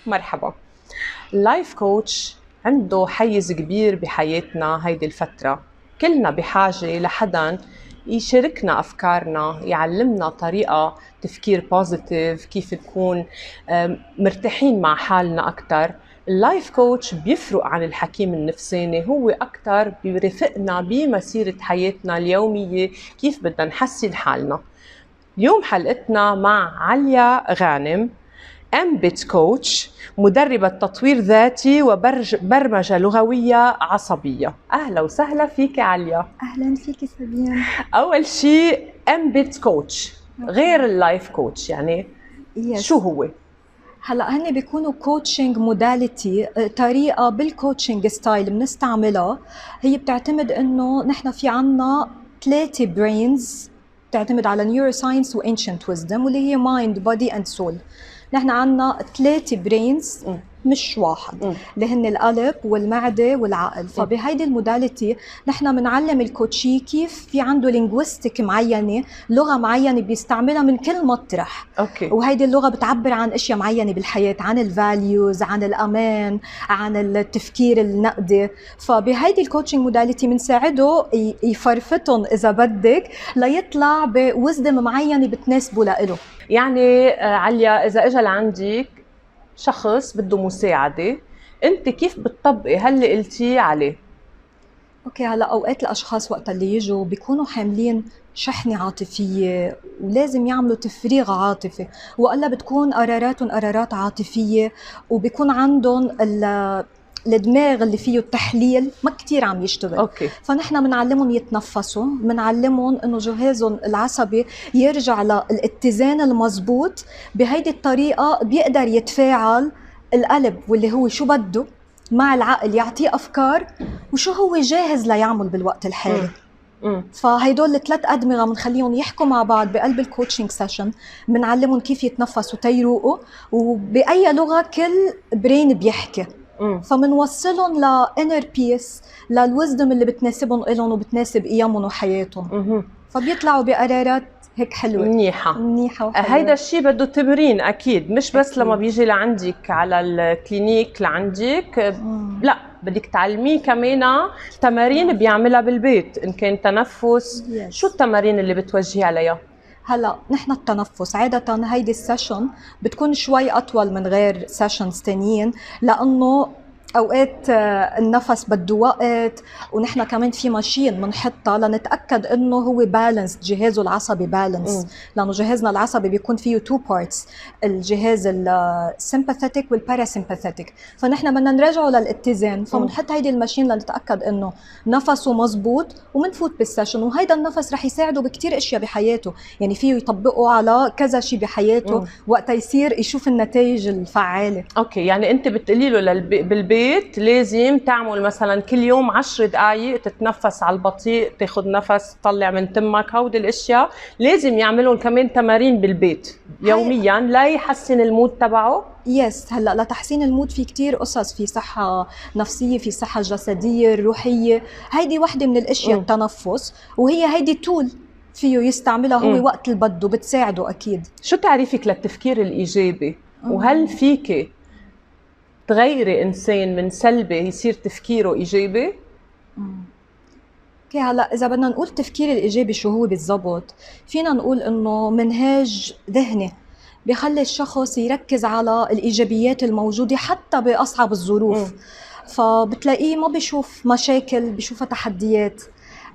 مرحبا. اللايف كوتش عنده حيز كبير بحياتنا هيدي الفترة. كلنا بحاجة لحدا يشاركنا أفكارنا، يعلمنا طريقة تفكير بوزيتيف، كيف نكون مرتاحين مع حالنا أكتر. اللايف كوتش بيفرق عن الحكيم النفساني، هو أكتر بيرافقنا بمسيرة حياتنا اليومية، كيف بدنا نحسن حالنا. اليوم حلقتنا مع عليا غانم، أمبيت كوتش، مدربة تطوير ذاتي وبرمجة لغوية عصبية. أهلا وسهلا فيك عليا. أهلا فيك سابين. أول شيء أمبيت كوتش غير اللايف كوتش، يعني شو هو؟ هلا هن بيكونوا كوتشنج موداليتي، طريقه بالكوتشنج ستايل بنستعملها. هي بتعتمد انه نحن في عنا 3 برينز، بتعتمد على نيورو ساينس وانشنت ويزدم، واللي هي مايند بودي اند سول. نحن عنا 3 برينز مش واحد، اللي هن القلب والمعده والعقل. فبهيدي الموداليتي نحن بنعلم الكوتشي كيف في عنده لينغويستيك معينه، لغه معينه بيستعملها من كل مطرح. وهيدي اللغه بتعبر عن اشياء معينه بالحياه، عن الفاليوز، عن الامان، عن التفكير النقدي. فبهيدي الكوتشنج موداليتي بنساعده يفرفتهم اذا بدك ليطلع بوزدم معينه بتناسبه لإله. يعني عليا، اذا اجى لعندك شخص بده مساعده، انت كيف بتطبقي هاللي قلتيه عليه؟ اوكي، هلا اوقات الاشخاص وقت اللي يجوا بيكونوا حاملين شحنه عاطفيه ولازم يعملوا تفريغ عاطفي، والا بتكون قراراتهم قرارات عاطفيه، وبيكون عندهم الدماغ اللي فيه التحليل ما كتير عم يشتغل. فنحن بنعلمهم يتنفسوا، بنعلمهم انه جهازهم العصبي يرجع للاتزان المضبوط. بهيدي الطريقه بيقدر يتفاعل القلب واللي هو شو بده مع العقل، يعطيه افكار وشو هو جاهز ليعمل بالوقت الحالي. فهيدول الثلاث ادمغه بنخليهم يحكوا مع بعض بقلب الكوتشنج سيشن، بنعلمهم كيف يتنفسوا تيروقوا، وباي لغه كل برين بيحكي. فمنوصلهم لانر بيس، للوزدم اللي بتناسبهم لهم وبتناسب قيمهم وحياتهم. فبيطلعوا بقرارات هيك حلوه منيحه وحلوة. هيدا الشيء بده تمرين اكيد، مش بس أكيد. لما بيجي لعندك على الكلينيك لعندك لا، بدك تعلميه كمان تمارين بيعملها بالبيت، ان كان تنفس. شو التمارين اللي بتوجهي عليها؟ هلا نحن التنفس عادة هيدي السيشن بتكون شوي أطول من غير سيشنز تانيين، لأنه أوقات النفس بده وقت، ونحن كمان في ماشين بنحطها لنتأكد إنه هو بالانس، جهازه العصبي بالانس، لأنه جهازنا العصبي بيكون فيه 2 بارتس، الجهاز السيمباثيتك والباراسيمباثيتك. فنحن بدنا نرجعه للاتزان، فبنحط هيدي الماشين لنتأكد إنه نفسه مزبوط ومنفوت بالسيشن. وهيدا النفس رح يساعده بكتير أشياء بحياته، يعني فيه يطبقه على كذا شيء بحياته وقت يصير يشوف النتائج الفعالة. اوكي، يعني انت بتقولي له بالبيت لازم تعمل مثلا كل يوم 10 دقائق تتنفس على البطيء، تاخذ نفس تطلع من تمك، هودي الاشياء لازم يعملون كمان تمارين بالبيت يوميا ليحسن المود تبعه. يس، هلا لتحسين المود في كتير قصص، في صحة نفسية، في صحة جسدية، روحية. هيدي وحدة من الاشياء التنفس، وهي هيدي تول فيه يستعملها هو وقت اللي بده، بتساعده اكيد. شو تعريفك للتفكير الايجابي؟ وهل فيك تغيري انسان من سلبي يصير تفكيره ايجابي؟ اوكي، هلا اذا بدنا نقول التفكير الايجابي شو هو بالضبط، فينا نقول انه منهاج ذهني بيخلي الشخص يركز على الايجابيات الموجوده حتى باصعب الظروف. فبتلاقيه ما بيشوف مشاكل، بيشوفها تحديات.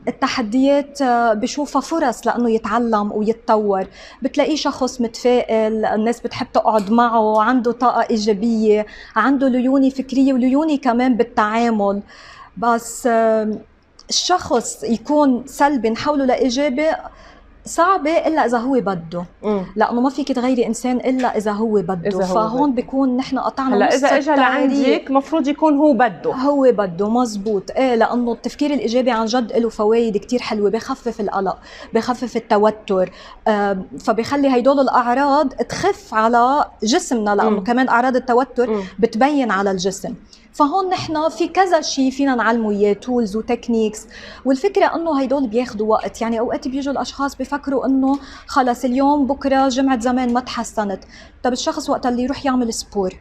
التحديات بشوفها فرص لأنه يتعلم ويتطور. بتلاقيه شخص متفائل، الناس بتحب تقعد معه، عنده طاقة إيجابية، عنده ليونة فكرية وليونة كمان بالتعامل. بس الشخص يكون سلبي نحوله لإيجابي صعبة إلا إذا هو بده، لأنه ما فيك تغيري إنسان إلا إذا هو بده. فهون بيكون نحن قطعنا هلا إذا إجا لعندك مفروض يكون هو بده مزبوط. لأنه التفكير الإيجابي عن جد له فوائد كتير حلوة، بخفف القلق، بخفف التوتر، فبيخلي هيدول الأعراض تخف على جسمنا، لأنه كمان أعراض التوتر بتبين على الجسم. فهون نحن في كذا شيء فينا نعلمه اياه، تولز وتكنيكس. والفكره انه هيدول بياخذوا وقت، يعني اوقات بيجوا الاشخاص بفكروا انه خلص اليوم بكره جمعه زمان ما تحسنت. طب الشخص وقت اللي يروح يعمل سبور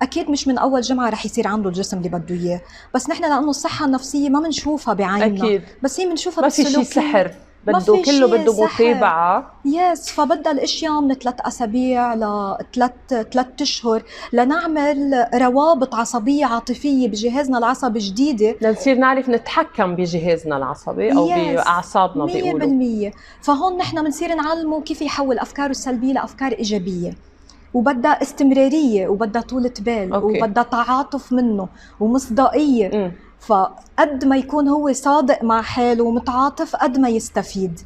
اكيد مش من اول جمعه رح يصير عنده الجسم اللي بده اياه، بس نحن لانه الصحه النفسيه ما بنشوفها بعيننا، اكيد بس هي بنشوفها ما في شيء بالسلوكيات. سحر، ما بده في كله شيء بده سحر. متابعه. يس، فبدها الاشياء من 3 اسابيع ل3 اشهر لنعمل روابط عصبيه عاطفيه بجهازنا العصبي جديده. لنصير نعرف نتحكم بجهازنا العصبي او يس، باعصابنا بيقولوا. 100%. فهون نحن بنصير نعلمه كيف يحول افكاره السلبيه لافكار ايجابيه، وبدها استمراريه، وبدها طولة بال، أوكي. وبدها تعاطف منه ومصداقيه. فقد ما يكون هو صادق مع حاله ومتعاطف قد ما يستفيد.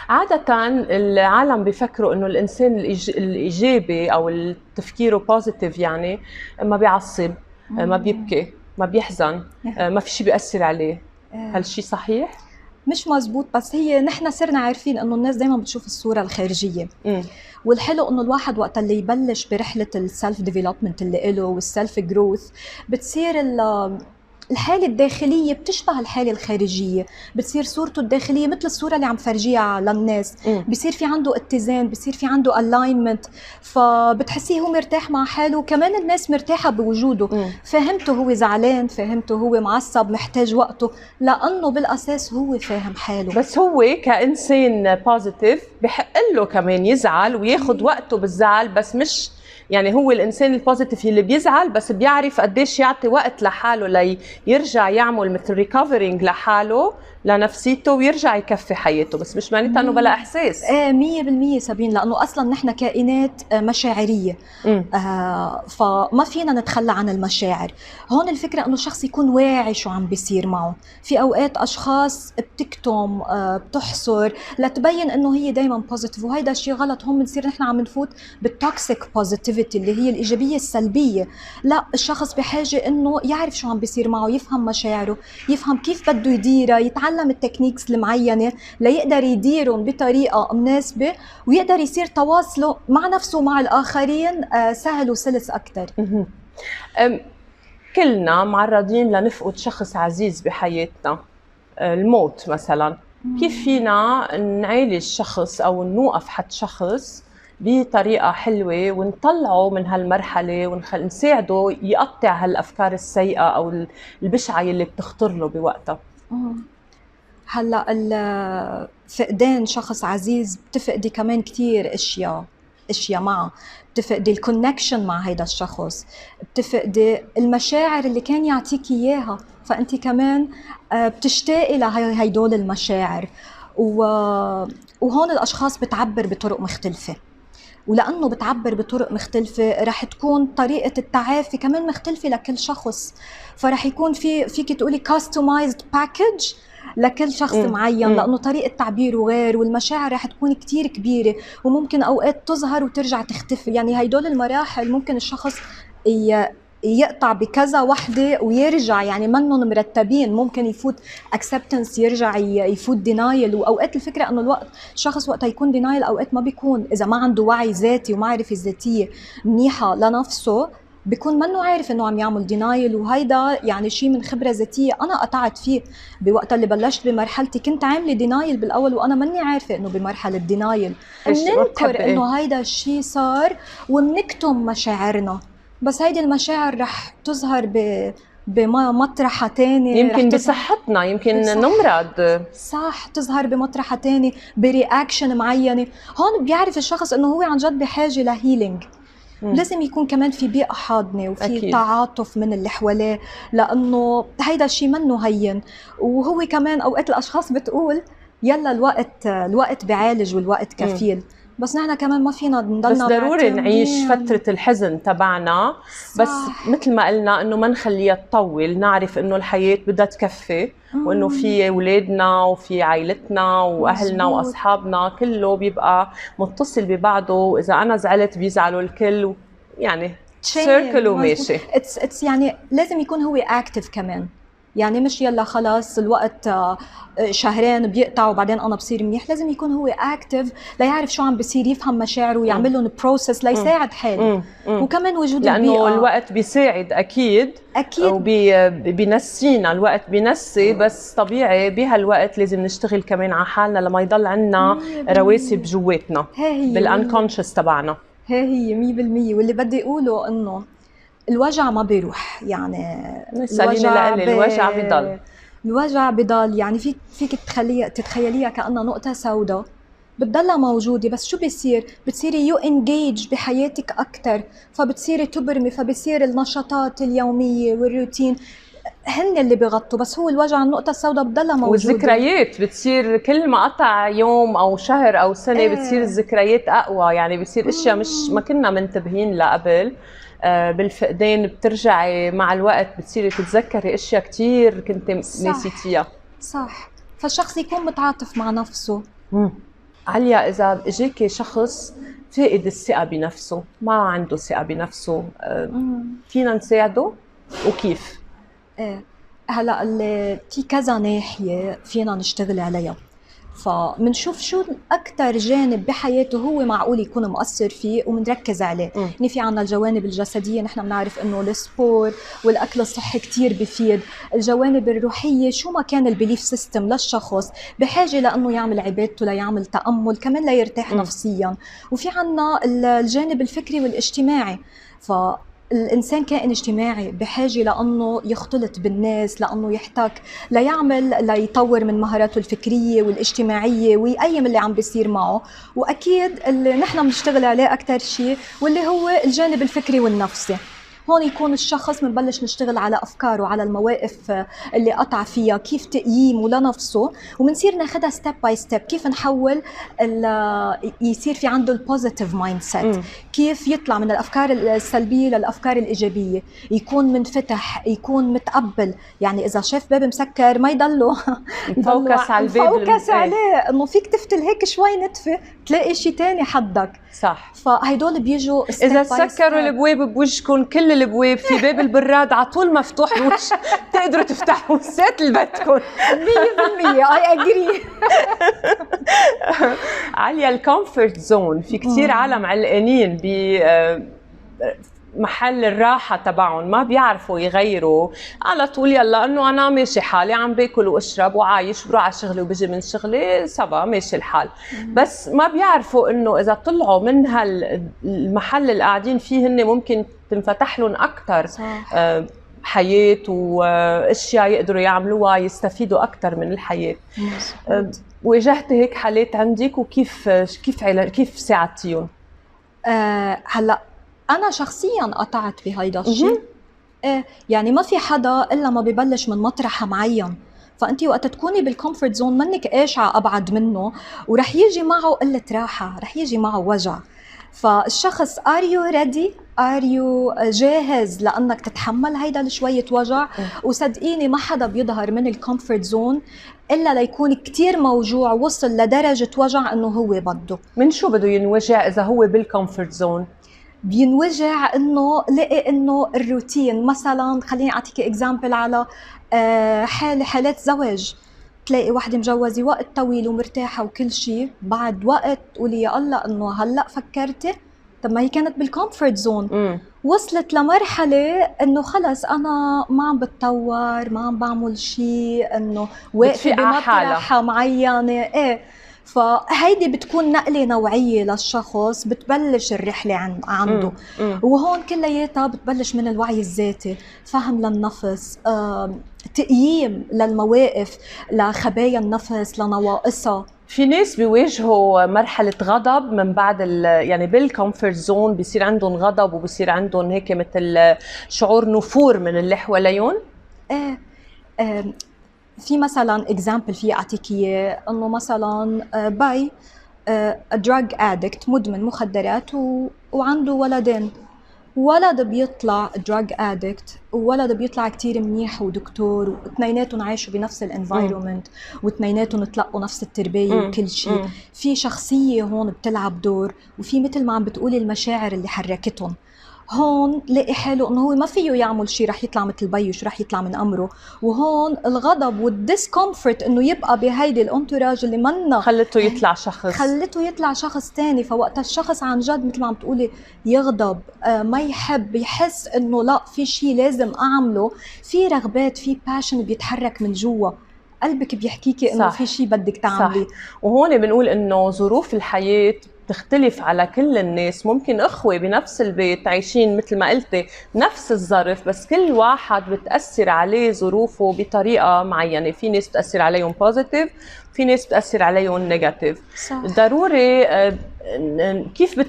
عادة العالم بيفكروا انه الانسان الايجابي او التفكيره بوزيتيف يعني ما بيعصب، ما بيبكي، ما بيحزن، ما في شيء بيأثر عليه. هل شيء صحيح؟ مش مزبوط، بس هي نحن صرنا عارفين انه الناس دايما بتشوف الصورة الخارجية. والحلو انه الواحد وقت اللي يبلش برحلة السلف ديفلوبمنت اللي له والسلف جروث، بتصير الحالة الداخلية بتشبه الحالة الخارجية، بتصير صورته الداخلية مثل الصورة اللي عم فرجيها للناس. بصير في عنده اتزان، بصير في عنده الاينمنت، فبتحسيه هو مرتاح مع حاله، وكمان الناس مرتاحة بوجوده. فهمته هو زعلان، فهمته هو معصب محتاج وقته، لأنه بالأساس هو فاهم حاله. بس هو كإنسان بوزيتيف بحق له كمان يزعل وياخد وقته بالزعل، بس مش يعني هو الانسان البوزيتيف اللي بيزعل بس بيعرف قديش يعطي وقت لحاله ليرجع يعمل مثل ريكفرينج لحاله لنفسيته ويرجع يكفي حياته، بس مش معناتها انه بلا احساس. 100% سابين، لانه اصلا نحن كائنات مشاعريه. فما فينا نتخلى عن المشاعر. هون الفكره انه الشخص يكون واعي شو عم بيصير معه. في اوقات اشخاص بتكتم، بتحصر لتبين انه هي دائما بوزيتيف، وهيدا الشيء غلط. هون بنصير نحن عم نفوت بالتوكسيك بوزيتيفيتي اللي هي الايجابيه السلبيه. لا، الشخص بحاجه انه يعرف شو عم بيصير معه، يفهم مشاعره، يفهم كيف بده يديرها، يتعلم التكنيكس المعينة ليقدر يديرهم بطريقة مناسبة، ويقدر يصير تواصله مع نفسه ومع الآخرين سهل وسلس أكتر. كلنا معرضين لنفقد شخص عزيز بحياتنا، الموت مثلا. كيف فينا نعالج شخص أو نوقف حد شخص بطريقة حلوة ونطلعه من هالمرحلة ونساعده يقطع هالأفكار السيئة أو البشعة اللي بتخطر له بوقتها؟ هلا فقدان شخص عزيز بتفقدي كمان كتير اشياء معه. بتفقدي الكونكشن مع هيدا الشخص، بتفقدي المشاعر اللي كان يعطيك اياها، فانت كمان بتشتاقي لهيدول المشاعر. وهون الاشخاص بتعبر بطرق مختلفه، ولانه بتعبر بطرق مختلفه رح تكون طريقه التعافي كمان مختلفه لكل شخص. فرح يكون فيك تقولي كاستمايزد باكج لكل شخص معين، لانه طريقه تعبيره غير، والمشاعر رح تكون كتير كبيره، وممكن اوقات تظهر وترجع تختفي. يعني هيدول المراحل ممكن الشخص يقطع بكذا وحده ويرجع، يعني منهم مرتبين. ممكن يفوت acceptance، يرجع يفوت denial. واوقات الفكره انه الشخص وقتها يكون denial اوقات ما بيكون، اذا ما عنده وعي ذاتي ومعرفه ذاتيه منيحه لنفسه بيكون منه عارف انه عم يعمل دينايل. وهيدا يعني شيء من خبره ذاتيه انا قطعت فيه بوقت اللي بلشت بمرحلتي. كنت عامله دينايل بالاول وانا ماني عارفه انه بمرحله دينايل بننكر انه هيدا الشيء صار وبنكتم مشاعرنا، بس هيدي المشاعر رح تظهر بمطرحة تاني، يمكن بصحتنا، يمكن نمرض، صح، تظهر بمطرحة تاني برياكشن معينة. هون بيعرف الشخص انه هو عن جد بحاجة لهيلينج. لازم يكون كمان في بيئة حاضنة وفي أكيد تعاطف من اللي حواليه، لأنه هيدا الشيء منه هين. وهو كمان أوقات الأشخاص بتقول يلا الوقت بيعالج والوقت كفيل، بس نحن كمان ما فينا نضلنا بس ضروري نعيش فترة الحزن تبعنا. بس مثل ما قلنا انه ما نخليها تطول، نعرف انه الحياة بدها تكفي، وانه في اولادنا وفي عائلتنا واهلنا واصحابنا كله بيبقى متصل ببعضه، واذا انا زعلت بيزعلوا الكل، يعني سيركل وماشي. يعني لازم يكون هو اكتف كمان، يعني مش يلا خلاص الوقت شهرين بيقطع وبعدين انا بصير منيح. لازم يكون هو اكتف ليعرف شو عم بيصير، يفهم مشاعره ويعمل لهم بروسس ليساعد حاله. وكمان وجود لانه البيئة، الوقت بيساعد اكيد وبينسينا، الوقت بينسي، بس طبيعي بهالوقت لازم نشتغل كمان على حالنا لما يضل عندنا رواسب جواتنا بالانكونشس تبعنا. هي 100%. واللي بدي اقوله انه الوجع ما بيروح يعني. سأليني لقلي الوجع بضل. الوجع بضل، يعني فيك تتخيليها كأنها نقطة سوداء بتضلها موجودة، بس شو بيصير؟ بتصيري يو انجيج بحياتك أكتر، فبتصيري تبرمي، فبصير النشاطات اليومية والروتين هن اللي بيغطوا، بس هو الوجع النقطة السوداء بتضلها موجودة. والذكريات بتصير كل ما قطع يوم أو شهر أو سنة بتصير الذكريات أقوى، يعني بتصير أشياء مش ما كنا منتبهين لها قبل. بالفقدان بترجعي مع الوقت بتصيري تتذكري أشياء كتير كنت نسيتيها. صح، فالشخص يكون متعاطف مع نفسه. عليا، إذا إجاكي شخص فاقد الثقة بنفسه، ما عنده ثقة بنفسه، فينا نساعده وكيف؟ هلا في كذا ناحية فينا نشتغل عليها، فمنشوف شو أكتر جانب بحياته هو معقول يكون مؤثر فيه ومنركز عليه. يعني في عنا الجوانب الجسدية، نحن بنعرف إنه السبور والأكل الصحي كتير بفيد. الجوانب الروحية، شو ما كان البيليف سيستم للشخص بحاجة لأنه يعمل عبادته، ليعمل تأمل، كمان ليرتاح نفسيا. وفي عنا الجانب الفكري والاجتماعي، الإنسان كائن اجتماعي بحاجة لأنه يختلط بالناس، لأنه يحتك، ليطور من مهاراته الفكرية والاجتماعية ويقيم اللي عم بيصير معه. وأكيد اللي نحن بنشتغل عليه أكتر شيء واللي هو الجانب الفكري والنفسي. هون يكون الشخص منبلش نشتغل على أفكاره، على المواقف اللي قطع فيها، كيف تقييمه لنفسه، ومنصير ناخدها ستيب باي ستيب، كيف نحول يصير في عنده البوزيتيف مايند سيت، كيف يطلع من الأفكار السلبية للأفكار الإيجابية، يكون منفتح، يكون متقبل. يعني إذا شاف باب مسكر ما يضله فوكس على الباب، فوكس عليه، إنه فيك تفتل هيك شوي نتفة تلاقي شيء تاني حدك. صح. فهيدول بيجوا إذا سكروا البواب بوجهكم، كل البواب في باب البراد على طول مفتوح بوش تقدروا تفتحوا سات لبيتكم 100%. I agree. عليا، الكومفورت زون، في كتير عالم علقانين محل الراحة تبعهم، ما بيعرفوا يغيروا على طول. يلا انه انا ماشي حالي، عم باكل واشرب وعايش، بروح على شغلي وبجي من شغلي سبا ماشي الحال. بس ما بيعرفوا انه اذا طلعوا من هالمحل اللي قاعدين فيه هن ممكن تنفتح لهم اكثر حياة واشياء يقدروا يعملوها، يستفيدوا اكثر من الحياة. واجهتي هيك حالات عندك، وكيف كيف ساعدتيهم؟ هلا أنا شخصياً قطعت بهيدا الشيء. يعني ما في حدا إلا ما ببلش من مطرح معين، فأنت وقت تكوني بالكومفورت زون منك قاشعة أبعد منه، ورح يجي معه قلة راحة، رح يجي معه وجع. فالشخص are you ready؟ are you جاهز لأنك تتحمل هيدا شوية وجع؟ وصدقيني ما حدا بيظهر من الكومفورت زون إلا ليكون كتير موجوع، وصل لدرجة وجع إنه هو بده. من شو بده ينوجع إذا هو بالكومفورت زون؟ بينوجع انه لقي انه الروتين. مثلا خليني اعطيك اكزامبل على حالات زواج، تلاقي وحده مجوزه وقت طويل ومرتاحه وكل شيء، بعد وقت قولي يا الله انه هلا فكرتي، طب ما هي كانت بالكومفورت زون، وصلت لمرحله انه خلص انا ما عم بتطور، ما عم بعمل شيء، انه واقفه بمطرح معينه. فهيدي بتكون نقلة نوعية للشخص، بتبلش الرحلة عنده. وهون كلياتها بتبلش من الوعي الذاتي، فهم للنفس، تقييم للمواقف، لخبايا النفس، لنواقصها. في ناس بيواجهوا مرحلة غضب من بعد يعني بالكومفورت زون بيصير عندهم غضب، وبيصير عندهم هيك مثل شعور نفور من اللي حواليهم. في مثلا اكزامبل في اعطيك اياه، انه مثلا باي دراج ادكت، مدمن مخدرات، وعنده ولدين. ولد بيطلع دراج ادكت، وولد بيطلع كتير منيح ودكتور، واثنيناتهم عايشوا بنفس الانفايرومنت، واثنيناتهم تلقوا نفس التربيه وكل شيء. في شخصيه هون بتلعب دور، وفي مثل ما عم بتقولي المشاعر اللي حركتهم. هون لاقي حاله انه هو ما فيه يعمل شيء، رح يطلع مثل بيو، شو رح يطلع من امره. وهون الغضب والديسكومفورت انه يبقى بهيدي الانتوراج اللي منا خلته يطلع شخص تاني. فوقت الشخص عن جد مثل ما عم تقولي يغضب، ما يحب، يحس انه لا في شيء لازم اعمله، في رغبات، في باشن بيتحرك من جوا، قلبك بيحكيكي انه في شيء بدك تعملي. وهون بنقول انه ظروف الحياه تختلف على كل الناس. ممكن اخوة بنفس البيت عايشين مثل ما قلتي نفس الظرف، بس كل واحد بتأثر عليه ظروفه بطريقة معينة. في ناس بتأثر عليهم بوزيتيف، في ناس بتأثر عليهم نيجاتيف. ضروري كيف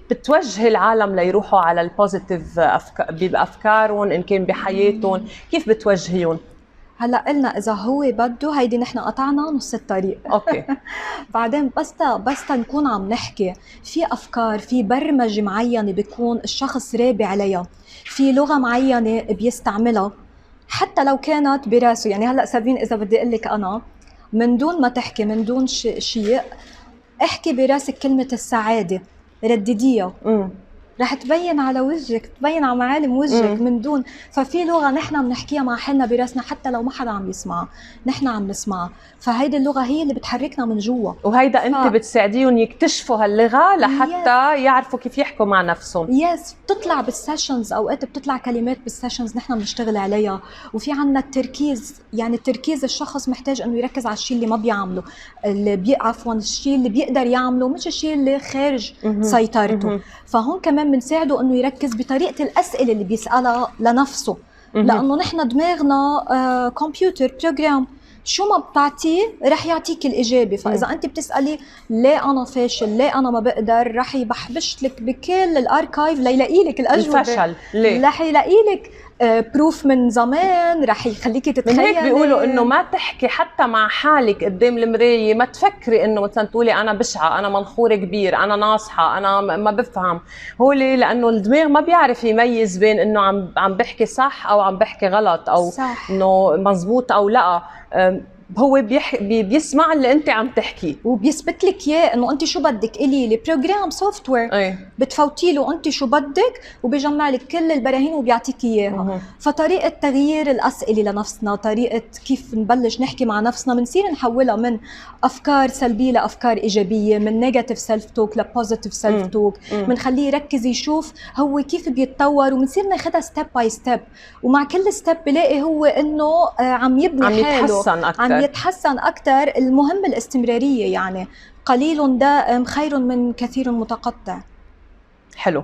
بتوجهي العالم ليروحوا على البوزيتيف بأفكارهم إن كان بحياتهم؟ كيف بتوجهيهم؟ هلا قلنا اذا هو بده، هيدي نحن قطعنا نص الطريق. اوكي. بعدين بس نكون عم نحكي في افكار، في برمجه معينه بيكون الشخص رابي عليها، في لغه معينه بيستعملها حتى لو كانت براسه. يعني هلا سابين اذا بدي اقول لك انا من دون ما تحكي، من دون شيء، احكي براسك كلمه السعاده، ردديها، رح تبين على وجهك، تبين على معالم وجهك من دون. ففي لغه نحن بنحكيها مع حالنا براسنا حتى لو ما حدا عم يسمعها، نحن عم نسمعها. فهيدي اللغه هي اللي بتحركنا من جوا، وهيدا انت بتساعديهم يكتشفوا هاللغه لحتى يعرفوا كيف يحكوا مع نفسهم. بتطلع بالسيشنز، اوقات بتطلع كلمات بالسيشنز نحن بنشتغل عليها. وفي عنا التركيز، يعني التركيز الشخص محتاج انه يركز على الشيء اللي ما بيعمله، اللي عفوا الشيء اللي بيقدر يعمله، مش الشيء اللي خارج سيطرته. فهون كمان بنساعده انه يركز بطريقه الاسئله اللي بيسالها لنفسه، لانه نحن دماغنا كمبيوتر بروجرام، شو ما بتعطيه رح يعطيك الإجابة. فإذا أنت بتسألي ليه أنا فاشل، ليه أنا ما بقدر، رح يبحبش لك بكل الأركايف ليلاقي لك الأجوبة. الفشل ليه؟ رح يلاقي لك بروف من زمان، رح يخليكي تتخيلي. من هيك بيقولوا انه ما تحكي حتى مع حالك قدام المرايه، ما تفكري انه مثلا تقولي انا بشعه، انا منخوره كبير، انا ناصحه، انا ما بفهم. هو لانه الدماغ ما بيعرف يميز بين انه عم بحكي صح او عم بحكي غلط، او انه مزبوط او لا. هو بيسمع اللي انت عم تحكيه وبيثبت لك اياه انه انت شو بدك. الي لي بروجرام سوفت وير بتفوتي له انت شو بدك وبيجمع لك كل البراهين وبيعطيك اياها. فطريقه تغيير الاسئله لنفسنا، طريقه كيف نبلش نحكي مع نفسنا، بنصير نحولها من افكار سلبيه لافكار ايجابيه، من نيجاتيف سيلف توك لبوزيتيف سيلف توك. بنخليه يركز يشوف هو كيف بيتطور، وبنصير ناخذها ستيب باي ستيب. ومع كل ستيب بلاقي هو انه عم يبني حاله، يتحسن أكتر. عم يتحسن أكتر. المهم الاستمرارية، يعني قليل دائم خير من كثير متقطع. حلو.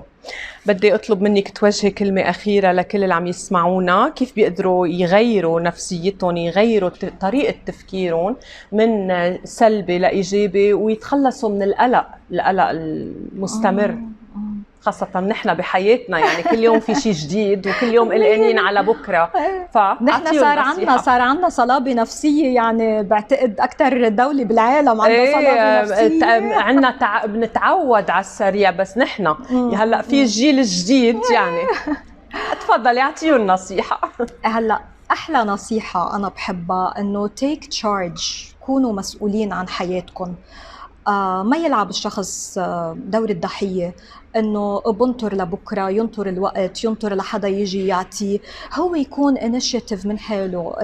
بدي أطلب منك توجهي كلمة أخيرة لكل اللي عم يسمعونا، كيف بيقدروا يغيروا نفسيتهم، يغيروا طريقة تفكيرهم من سلبي لإيجابي، ويتخلصوا من القلق المستمر. خاصة نحن بحياتنا، يعني كل يوم في شيء جديد وكل يوم قلقانين على بكرة. نحن صار عنا صلابة نفسية، يعني بعتقد أكثر دولة بالعالم عندها صلابة نفسية. عنا بنتعود على السريع، بس نحن هلا في الجيل الجديد يعني. تفضلي اعطيهم نصيحة. هلا أحلى نصيحة أنا بحبها إنه take charge، كونوا مسؤولين عن حياتكم. ما يلعب الشخص دور الضحية، انه بنطر لبكره، ينطر الوقت، ينطر لحدا يجي يعطيه. هو يكون انيشيتيف من حاله،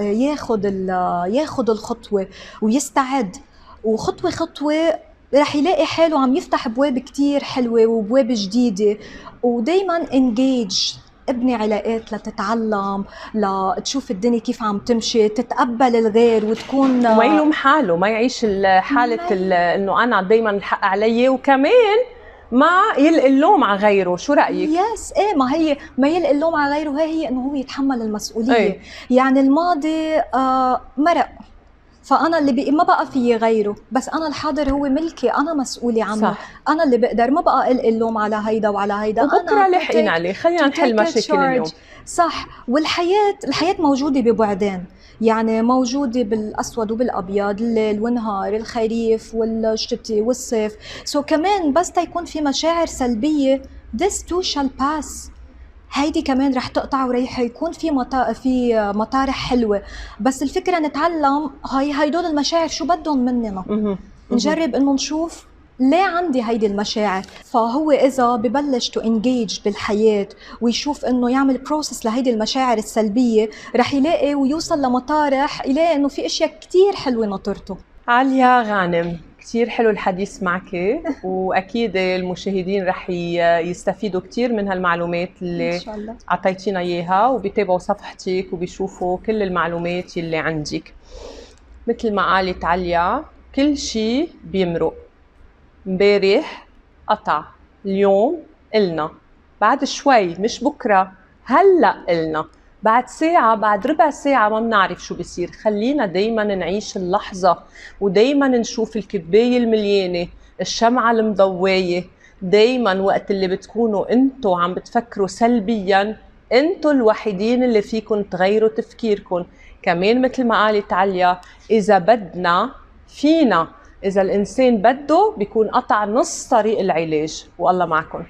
ياخذ الخطوه ويستعد، وخطوه خطوه رح يلاقي حاله عم يفتح ابواب كتير حلوه وابواب جديده. ودايما انجيج، ابني علاقات لتتعلم، لتشوف الدنيا كيف عم تمشي، تتقبل الغير وتكون وما يلوم حاله، ما يعيش حالة انه انا دايما الحق علي، وكمان ما يلقي اللوم على غيره. شو رأيك؟ يس ما هي ما يلقي اللوم على غيره، هي انه هو يتحمل المسؤولية. يعني الماضي مرق، فانا اللي ما بقى فيي غيره، بس انا الحاضر هو ملكي، انا مسؤولة عنه. صح. انا اللي بقدر، ما بقى القي اللوم على هيدا وعلى هيدا، وبكره لاحقين عليه. خلينا نحل مشاكل اليوم. صح. والحياة موجودة ببعدين، يعني موجودة بالأسود وبالأبيض، الليل والنهار، الخريف والشتاء والصيف. كمان بس تيكون في مشاعر سلبية this too shall pass، هيدي كمان رح تقطع وريح يكون في مطارح حلوة. بس الفكرة نتعلم هيدول المشاعر شو بدهم مننا، نجرب انه نشوف ليه عندي هيدي المشاعر. فهو إذا ببلش تو انجيج بالحياة ويشوف إنه يعمل بروسس لهيدي المشاعر السلبية، رح يلاقي ويوصل لمطارح يلاقي إنه في أشياء كتير حلوة ناطرته. عليا غانم، كتير حلو الحديث معك، وأكيد المشاهدين رح يستفيدوا كتير من هالمعلومات اللي عطيتينا إياها، وبيتابعوا صفحتك وبيشوفوا كل المعلومات اللي عندك. مثل ما قالت عليا، كل شيء بيمرق. امبارح قطع. اليوم إلنا، بعد شوي مش بكرة، هلأ إلنا، بعد ساعة، بعد ربع ساعة ما بنعرف شو بيصير. خلينا دايما نعيش اللحظة، ودايما نشوف الكباية المليانة، الشمعة المضوية. دايما وقت اللي بتكونوا انتو عم بتفكروا سلبيا، انتو الوحيدين اللي فيكن تغيروا تفكيركن. كمان مثل ما قالت عليا، إذا بدنا فينا، إذا الإنسان بده بيكون قطع نص طريق العلاج. والله معكم.